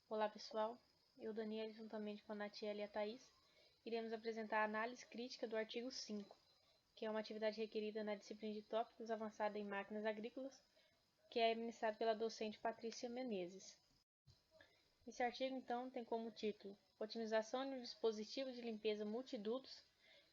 Olá pessoal, eu, Daniel, juntamente com a Natiele e a Thaís, iremos apresentar a análise crítica do artigo 5, que é uma atividade requerida na disciplina de tópicos avançada em máquinas agrícolas, que é ministrado pela docente Patrícia Menezes. Esse artigo, então, tem como título Otimização de um dispositivo de limpeza multidutos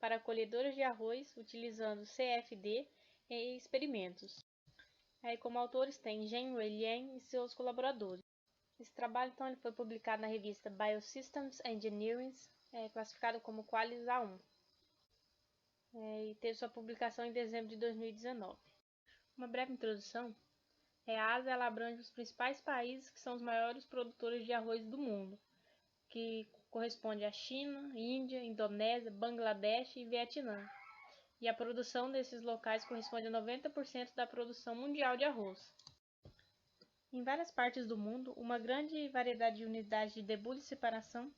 para colhedoras de arroz utilizando CFD em experimentos. Aí, como autores, tem Zhen Weilian e seus colaboradores. Esse trabalho, então, ele foi publicado na revista Biosystems Engineering, classificado como Qualis A1, e teve sua publicação em dezembro de 2019. Uma breve introdução. A Ásia ela abrange os principais países que são os maiores produtores de arroz do mundo, que corresponde à China, Índia, Indonésia, Bangladesh e Vietnã. E a produção desses locais corresponde a 90% da produção mundial de arroz. Em várias partes do mundo, uma grande variedade de unidades de debulho e separação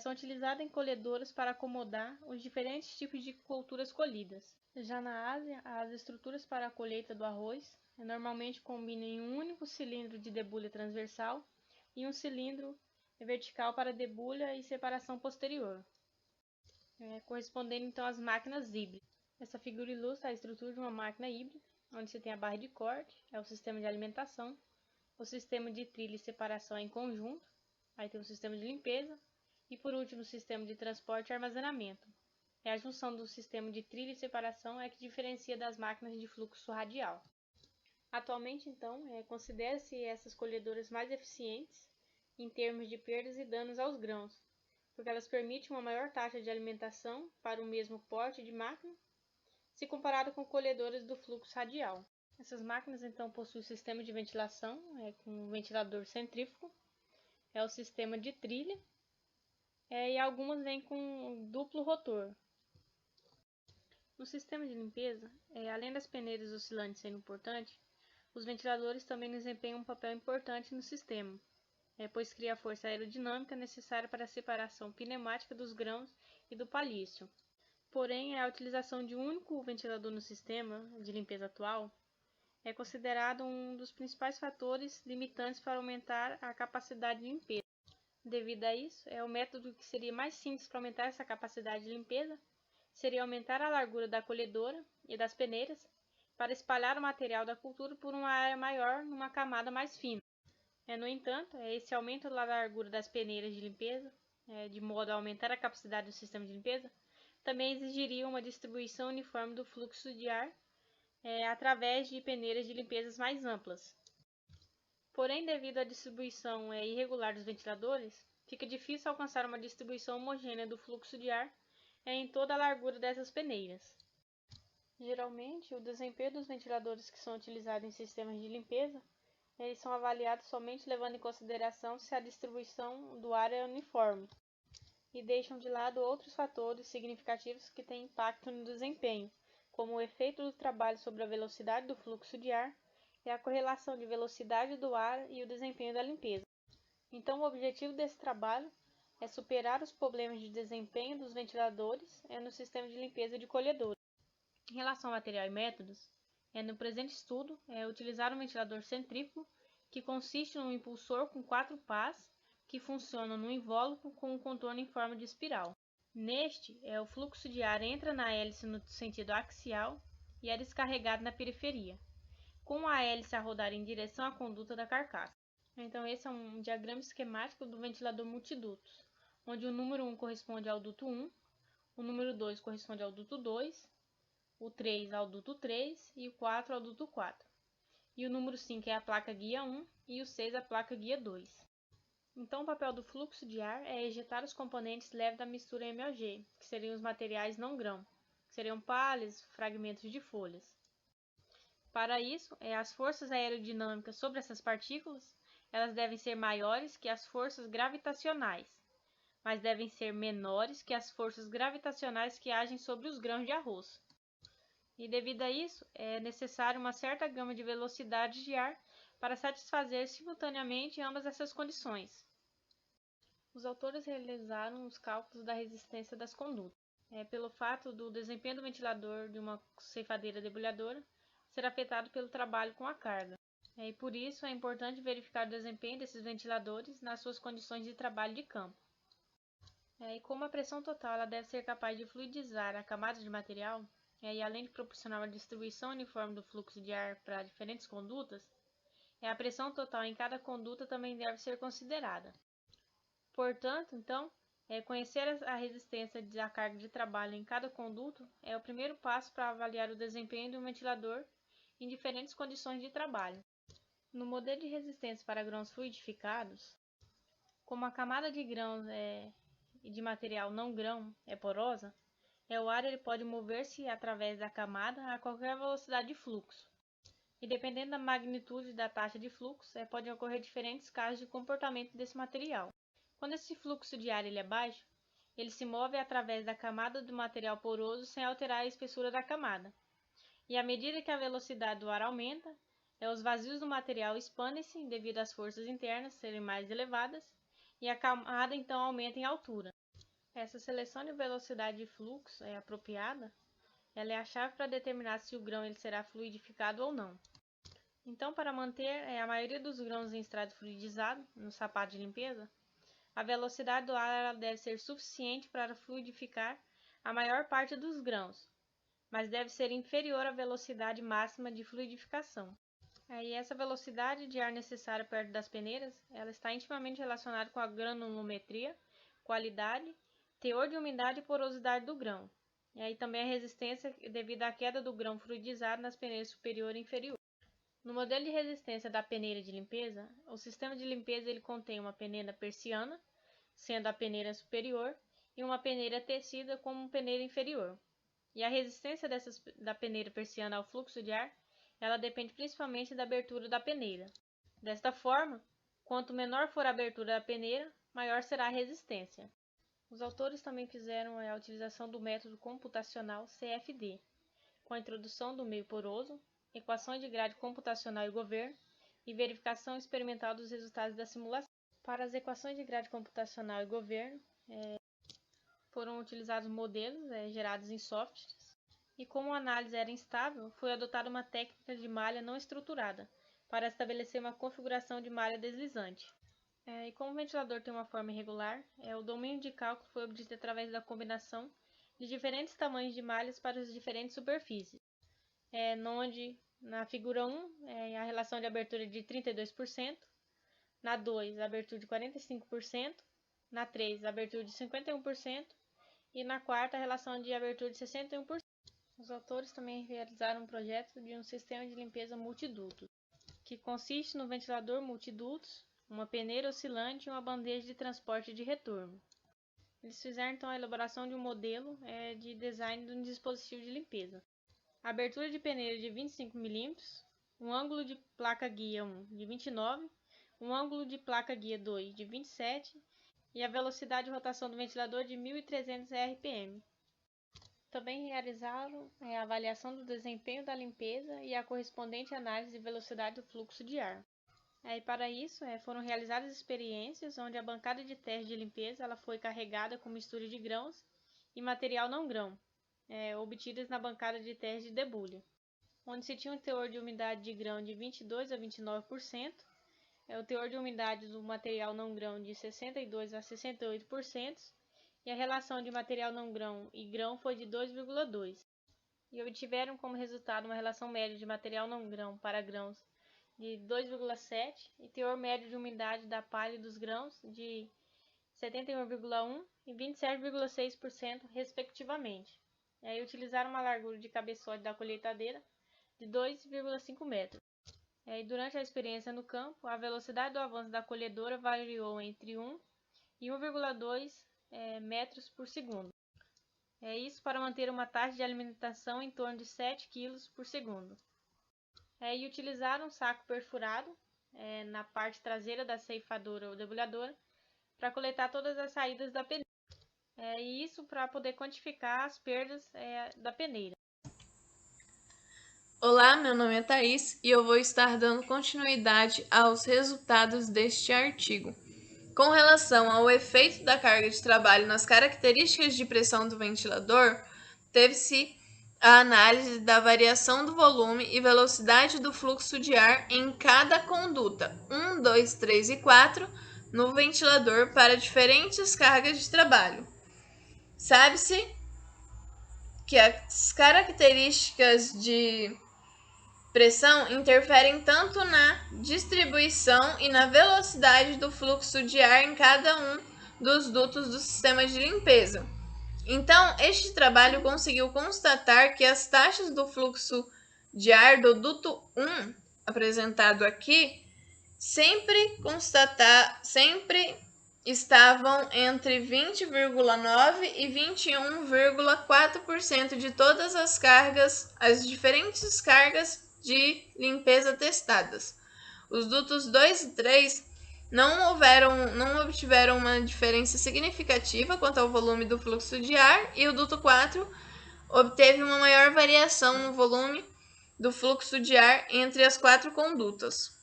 são utilizadas em colhedoras para acomodar os diferentes tipos de culturas colhidas. Já na Ásia, as estruturas para a colheita do arroz normalmente combinam em um único cilindro de debulha transversal e um cilindro vertical para debulha e separação posterior, correspondendo então às máquinas híbridas. Essa figura ilustra a estrutura de uma máquina híbrida, onde se tem a barra de corte, o sistema de alimentação, o sistema de trilha e separação em conjunto, aí tem o sistema de limpeza e por último o sistema de transporte e armazenamento. A junção do sistema de trilha e separação é que diferencia das máquinas de fluxo radial. Atualmente, então, considera-se essas colhedoras mais eficientes em termos de perdas e danos aos grãos, porque elas permitem uma maior taxa de alimentação para o mesmo porte de máquina, se comparado com colhedoras do fluxo radial. Essas máquinas então possuem sistema de ventilação, com um ventilador centrífugo, o sistema de trilha, e algumas vêm com duplo rotor. No sistema de limpeza, além das peneiras oscilantes sendo importante, os ventiladores também desempenham um papel importante no sistema, pois cria a força aerodinâmica necessária para a separação pneumática dos grãos e do palício. Porém, a utilização de um único ventilador no sistema de limpeza atual é considerado um dos principais fatores limitantes para aumentar a capacidade de limpeza. Devido a isso, o método que seria mais simples para aumentar essa capacidade de limpeza seria aumentar a largura da colhedora e das peneiras para espalhar o material da cultura por uma área maior numa camada mais fina. No entanto, esse aumento da largura das peneiras de limpeza, de modo a aumentar a capacidade do sistema de limpeza, também exigiria uma distribuição uniforme do fluxo de ar através de peneiras de limpeza mais amplas. Porém, devido à distribuição irregular dos ventiladores, fica difícil alcançar uma distribuição homogênea do fluxo de ar em toda a largura dessas peneiras. Geralmente, o desempenho dos ventiladores que são utilizados em sistemas de limpeza, eles são avaliados somente levando em consideração se a distribuição do ar é uniforme, e deixam de lado outros fatores significativos que têm impacto no desempenho, como o efeito do trabalho sobre a velocidade do fluxo de ar e a correlação de velocidade do ar e o desempenho da limpeza. Então, o objetivo desse trabalho é superar os problemas de desempenho dos ventiladores no sistema de limpeza de colhedores. Em relação ao material e métodos, no presente estudo, utilizar um ventilador centrífugo, que consiste num impulsor com 4 pás, que funciona no invólucro com um contorno em forma de espiral. Neste, o fluxo de ar entra na hélice no sentido axial e é descarregado na periferia, com a hélice a rodar em direção à conduta da carcaça. Então, esse é um diagrama esquemático do ventilador multidutos, onde o número 1 corresponde ao duto 1, o número 2 corresponde ao duto 2, o 3 ao duto 3 e o 4 ao duto 4. E o número 5 é a placa guia 1 e o 6 a placa guia 2. Então, o papel do fluxo de ar é ejetar os componentes leves da mistura MOG, que seriam os materiais não grão, que seriam palhas, fragmentos de folhas. Para isso, as forças aerodinâmicas sobre essas partículas, elas devem ser maiores que as forças gravitacionais, mas devem ser menores que as forças gravitacionais que agem sobre os grãos de arroz. E devido a isso, é necessário uma certa gama de velocidade de ar para satisfazer simultaneamente ambas essas condições. Os autores realizaram os cálculos da resistência das condutas, pelo fato do desempenho do ventilador de uma ceifadeira debulhadora ser afetado pelo trabalho com a carga. E por isso é importante verificar o desempenho desses ventiladores nas suas condições de trabalho de campo. E como a pressão total ela deve ser capaz de fluidizar a camada de material, e além de proporcionar uma distribuição uniforme do fluxo de ar para diferentes condutas, a pressão total em cada conduta também deve ser considerada. Portanto, então, conhecer a resistência da carga de trabalho em cada conduto é o primeiro passo para avaliar o desempenho de um ventilador em diferentes condições de trabalho. No modelo de resistência para grãos fluidificados, como a camada de grãos de material não grão é porosa, o ar ele pode mover-se através da camada a qualquer velocidade de fluxo. E dependendo da magnitude da taxa de fluxo, podem ocorrer diferentes casos de comportamento desse material. Quando esse fluxo de ar ele é baixo, ele se move através da camada do material poroso sem alterar a espessura da camada. E à medida que a velocidade do ar aumenta, os vazios do material expandem-se devido às forças internas serem mais elevadas e a camada então aumenta em altura. Essa seleção de velocidade de fluxo apropriada, ela é a chave para determinar se o grão ele será fluidificado ou não. Então, para manter a maioria dos grãos em estado fluidizado no sapato de limpeza, a velocidade do ar ela deve ser suficiente para fluidificar a maior parte dos grãos, mas deve ser inferior à velocidade máxima de fluidificação. E essa velocidade de ar necessária perto das peneiras, ela está intimamente relacionada com a granulometria, qualidade, teor de umidade e porosidade do grão. E aí também a resistência devido à queda do grão fluidizado nas peneiras superior e inferior. No modelo de resistência da peneira de limpeza, o sistema de limpeza ele contém uma peneira persiana, sendo a peneira superior, e uma peneira tecida como peneira inferior. E a resistência da peneira persiana ao fluxo de ar, ela depende principalmente da abertura da peneira. Desta forma, quanto menor for a abertura da peneira, maior será a resistência. Os autores também fizeram a utilização do método computacional CFD, com a introdução do meio poroso, equações de grade computacional e governo, e verificação experimental dos resultados da simulação. Para as equações de grade computacional e governo, foram utilizados modelos gerados em softwares, e como a análise era instável, foi adotada uma técnica de malha não estruturada, para estabelecer uma configuração de malha deslizante. E como o ventilador tem uma forma irregular, o domínio de cálculo foi obtido através da combinação de diferentes tamanhos de malhas para as diferentes superfícies, onde na figura 1 a relação de abertura é de 32%, na 2 a abertura de 45%, na 3 a abertura de 51% e na quarta a relação de abertura de 61%. Os autores também realizaram um projeto de um sistema de limpeza multiduto, que consiste no ventilador multidutos, uma peneira oscilante e uma bandeja de transporte de retorno. Eles fizeram então a elaboração de um modelo de design de um dispositivo de limpeza. A abertura de peneira de 25 mm, um ângulo de placa-guia 1 de 29, um ângulo de placa-guia 2 de 27 e a velocidade de rotação do ventilador de 1.300 RPM. Também realizaram a avaliação do desempenho da limpeza e a correspondente análise de velocidade do fluxo de ar. Para isso, foram realizadas experiências onde a bancada de teste de limpeza ela foi carregada com mistura de grãos e material não grão, obtidas na bancada de teste de debulha, onde se tinha um teor de umidade de grão de 22% a 29%, o teor de umidade do material não grão de 62% a 68%, e a relação de material não grão e grão foi de 2,2. E obtiveram como resultado uma relação média de material não grão para grãos de 2,7 e teor médio de umidade da palha dos grãos de 71,1 e 27,6% respectivamente. E aí utilizaram uma largura de cabeçote da colheitadeira de 2,5 metros. E durante a experiência no campo, a velocidade do avanço da colhedora variou entre 1 e 1,2 metros por segundo. Isso para manter uma taxa de alimentação em torno de 7 kg por segundo. E utilizaram um saco perfurado na parte traseira da ceifadora ou debulhadora para coletar todas as saídas da peneira. E isso para poder quantificar as perdas da peneira. Olá, meu nome é Thaís e eu vou estar dando continuidade aos resultados deste artigo. Com relação ao efeito da carga de trabalho nas características de pressão do ventilador, teve-se a análise da variação do volume e velocidade do fluxo de ar em cada conduta 1, 2, 3 e 4 no ventilador para diferentes cargas de trabalho. Sabe-se que as características de pressão interferem tanto na distribuição e na velocidade do fluxo de ar em cada um dos dutos do sistema de limpeza. Então, este trabalho conseguiu constatar que as taxas do fluxo de ar do duto 1, apresentado aqui, sempre estavam entre 20,9% e 21,4% de todas as diferentes cargas de limpeza testadas. Os dutos 2 e 3 não obtiveram uma diferença significativa quanto ao volume do fluxo de ar, e o duto 4 obteve uma maior variação no volume do fluxo de ar entre as 4 condutas.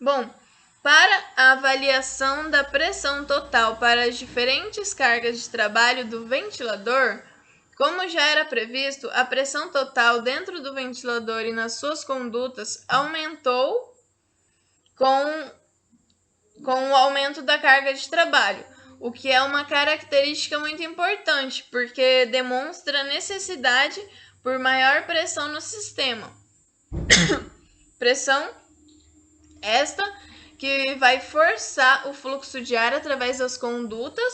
Bom, para a avaliação da pressão total para as diferentes cargas de trabalho do ventilador, como já era previsto, a pressão total dentro do ventilador e nas suas condutas aumentou com o aumento da carga de trabalho, o que é uma característica muito importante, porque demonstra a necessidade por maior pressão no sistema. Pressão esta que vai forçar o fluxo de ar através das condutas,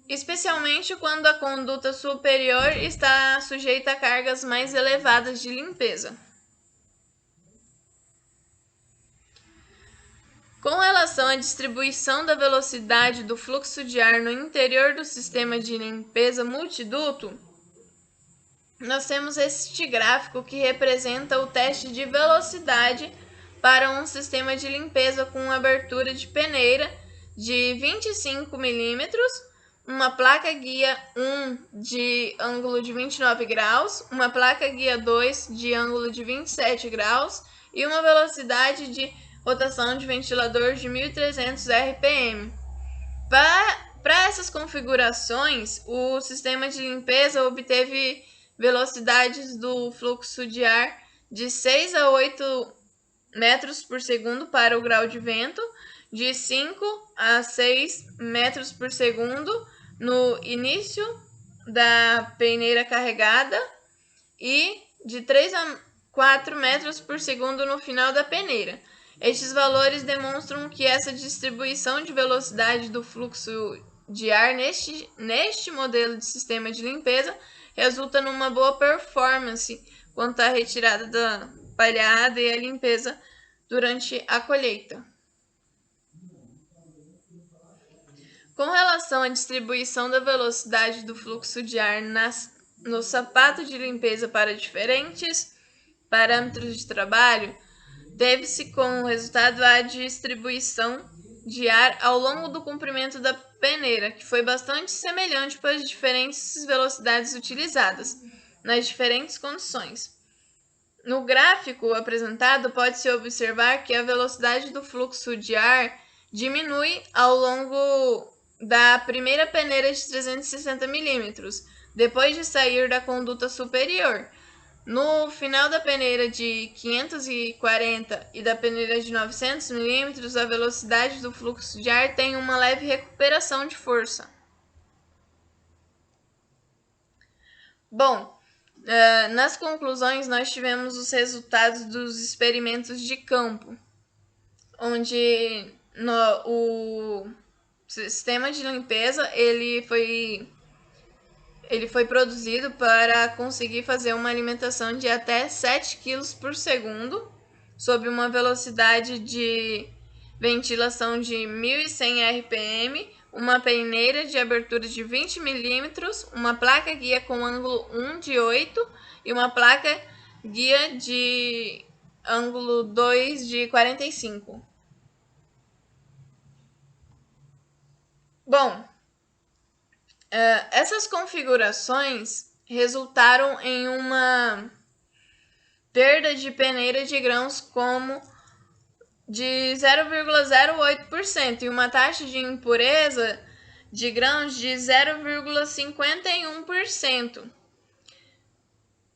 especialmente quando a conduta superior está sujeita a cargas mais elevadas de limpeza. Com relação à distribuição da velocidade do fluxo de ar no interior do sistema de limpeza multiduto, nós temos este gráfico que representa o teste de velocidade para um sistema de limpeza com abertura de peneira de 25 mm, uma placa guia 1 de ângulo de 29 graus, uma placa guia 2 de ângulo de 27 graus e uma velocidade de rotação de ventilador de 1.300 RPM. Para essas configurações, o sistema de limpeza obteve velocidades do fluxo de ar de 6 a 8 metros por segundo para o grau de vento, de 5 a 6 metros por segundo no início da peneira carregada e de 3 a 4 metros por segundo no final da peneira. Estes valores demonstram que essa distribuição de velocidade do fluxo de ar neste modelo de sistema de limpeza resulta numa boa performance quanto à retirada da palhada e a limpeza durante a colheita. Com relação à distribuição da velocidade do fluxo de ar no sapato de limpeza para diferentes parâmetros de trabalho, deve-se como resultado a distribuição de ar ao longo do comprimento da peneira, que foi bastante semelhante para as diferentes velocidades utilizadas, nas diferentes condições. No gráfico apresentado, pode-se observar que a velocidade do fluxo de ar diminui ao longo da primeira peneira de 360 mm, depois de sair da conduta superior. No final da peneira de 540 e da peneira de 900 mm, a velocidade do fluxo de ar tem uma leve recuperação de força. Bom, nas conclusões nós tivemos os resultados dos experimentos de campo, onde o sistema de limpeza ele foi produzido para conseguir fazer uma alimentação de até 7 kg por segundo, sob uma velocidade de ventilação de 1.100 RPM, uma peneira de abertura de 20 mm, uma placa guia com ângulo 1 de 8 e uma placa guia de ângulo 2 de 45. Bom, essas configurações resultaram em uma perda de peneira de grãos como de 0,08% e uma taxa de impureza de grãos de 0,51%.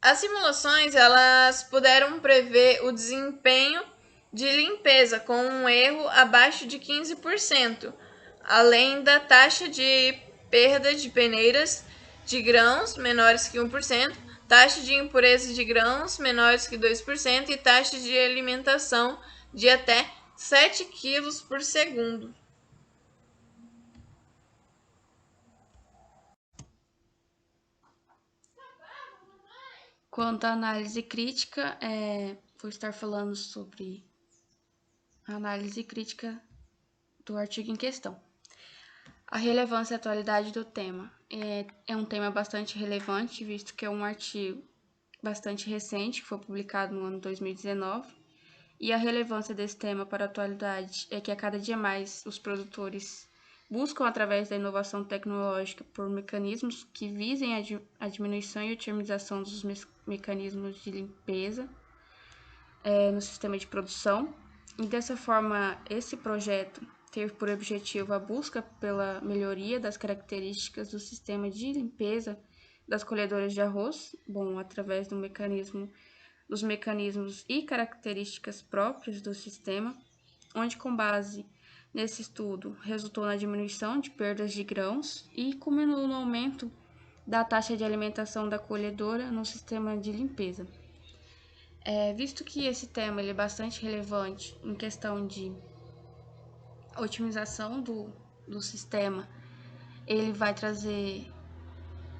As simulações elas puderam prever o desempenho de limpeza com um erro abaixo de 15%, além da taxa de perda de peneiras de grãos menores que 1%, taxa de impureza de grãos menores que 2% e taxa de alimentação de até 7 kg por segundo. Quanto à análise crítica, vou estar falando sobre a análise crítica do artigo em questão. A relevância e atualidade do tema. É um tema bastante relevante, visto que é um artigo bastante recente, que foi publicado no ano 2019, e a relevância desse tema para a atualidade é que a cada dia mais os produtores buscam, através da inovação tecnológica, por mecanismos que visem a diminuição e otimização dos mecanismos de limpeza no sistema de produção. E dessa forma, esse projeto ter por objetivo a busca pela melhoria das características do sistema de limpeza das colhedoras de arroz, através dos mecanismos e características próprias do sistema, onde, com base nesse estudo, resultou na diminuição de perdas de grãos e culminou no aumento da taxa de alimentação da colhedora no sistema de limpeza. Visto que esse tema ele é bastante relevante em questão de otimização do sistema, ele vai trazer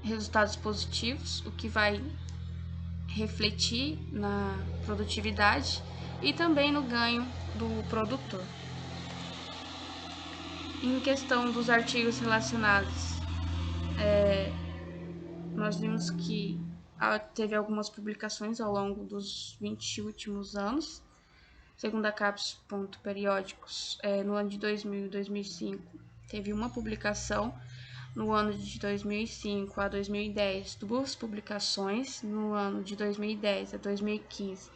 resultados positivos, o que vai refletir na produtividade e também no ganho do produtor. Em questão dos artigos relacionados, nós vimos que teve algumas publicações ao longo dos 20 últimos anos, segundo a CAPES Periódicos, no ano de 2000 e 2005, teve uma publicação. No ano de 2005 a 2010, 2 publicações. No ano de 2010 a 2015,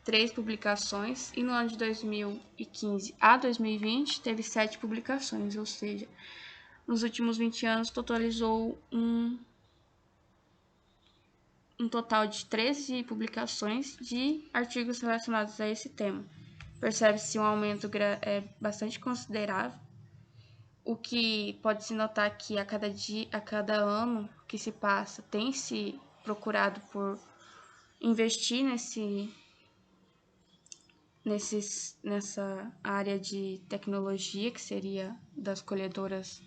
3 publicações. E no ano de 2015 a 2020, teve 7 publicações. Ou seja, nos últimos 20 anos, totalizou um total de 13 publicações de artigos relacionados a esse tema. Percebe-se um aumento bastante considerável, o que pode-se notar que a cada ano que se passa, tem se procurado por investir nessa área de tecnologia, que seria das colhedoras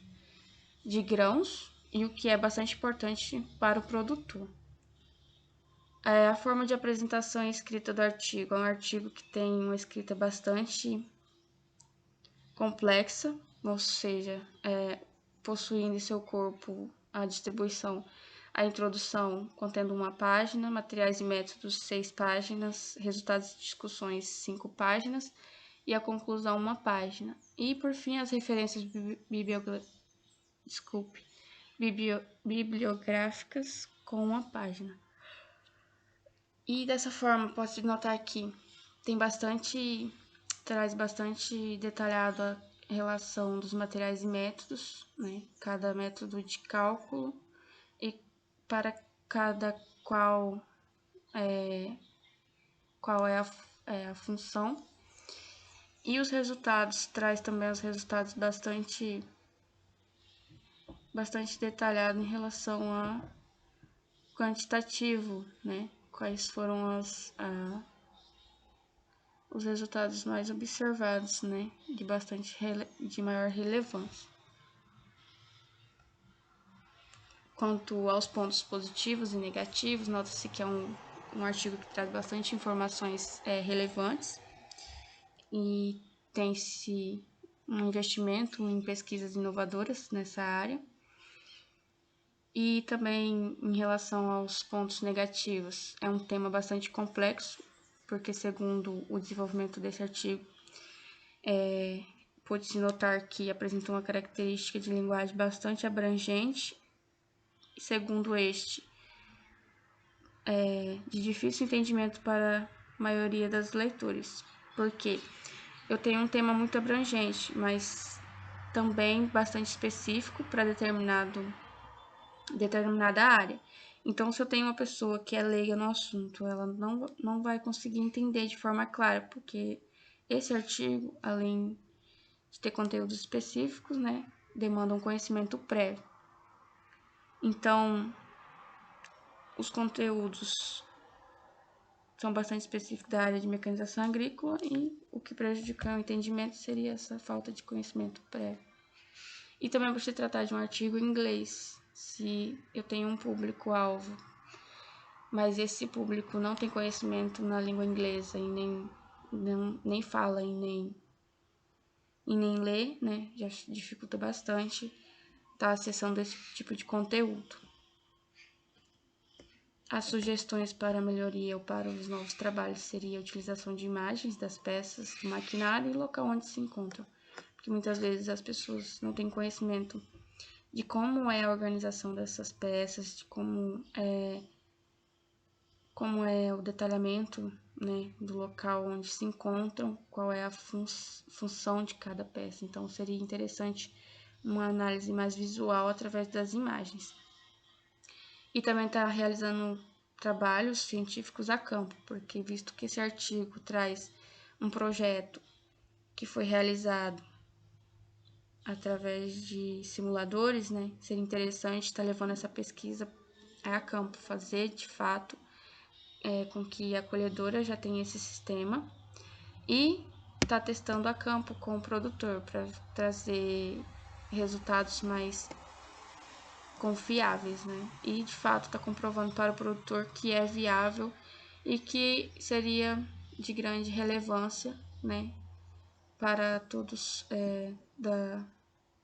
de grãos, e o que é bastante importante para o produtor. A forma de apresentação e escrita do artigo é um artigo que tem uma escrita bastante complexa, ou seja, possuindo em seu corpo a distribuição, a introdução contendo 1 página, materiais e métodos 6 páginas, resultados de discussões 5 páginas e a conclusão 1 página. E por fim as referências bibliográficas com 1 página. E dessa forma pode notar que traz bastante detalhado a relação dos materiais e métodos, né? Cada método de cálculo e para cada qual é a função. E os resultados, traz também os resultados bastante detalhado em relação a quantitativo, né? Quais foram os resultados mais observados, né? De maior relevância. Quanto aos pontos positivos e negativos, nota-se que é um artigo que traz bastante informações relevantes e tem-se um investimento em pesquisas inovadoras nessa área. E também em relação aos pontos negativos, é um tema bastante complexo, porque segundo o desenvolvimento desse artigo, pode-se notar que apresenta uma característica de linguagem bastante abrangente, segundo este, de difícil entendimento para a maioria das leitores, porque eu tenho um tema muito abrangente, mas também bastante específico para determinada área. Então, se eu tenho uma pessoa que é leiga no assunto, ela não vai conseguir entender de forma clara, porque esse artigo, além de ter conteúdos específicos, né, demanda um conhecimento prévio. Então, os conteúdos são bastante específicos da área de mecanização agrícola e o que prejudica o entendimento seria essa falta de conhecimento prévio. E também vou se tratar de um artigo em inglês, se eu tenho um público-alvo, mas esse público não tem conhecimento na língua inglesa e nem fala e nem lê, né? Já dificulta bastante estar acessando esse tipo de conteúdo. As sugestões para melhoria ou para os novos trabalhos seria a utilização de imagens das peças do maquinário e local onde se encontram, porque muitas vezes as pessoas não têm conhecimento de como é a organização dessas peças, de como é o detalhamento, né, do local onde se encontram, qual é a função de cada peça. Então, seria interessante uma análise mais visual através das imagens. E também está realizando trabalhos científicos a campo, porque visto que esse artigo traz um projeto que foi realizado através de simuladores, né, seria interessante estar levando essa pesquisa a campo, fazer de fato com que a colhedora já tenha esse sistema e tá testando a campo com o produtor para trazer resultados mais confiáveis, né? E de fato está comprovando para o produtor que é viável e que seria de grande relevância, né, para todos da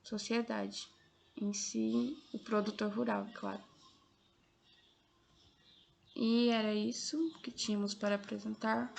sociedade, em si, o produtor rural, claro. E era isso que tínhamos para apresentar.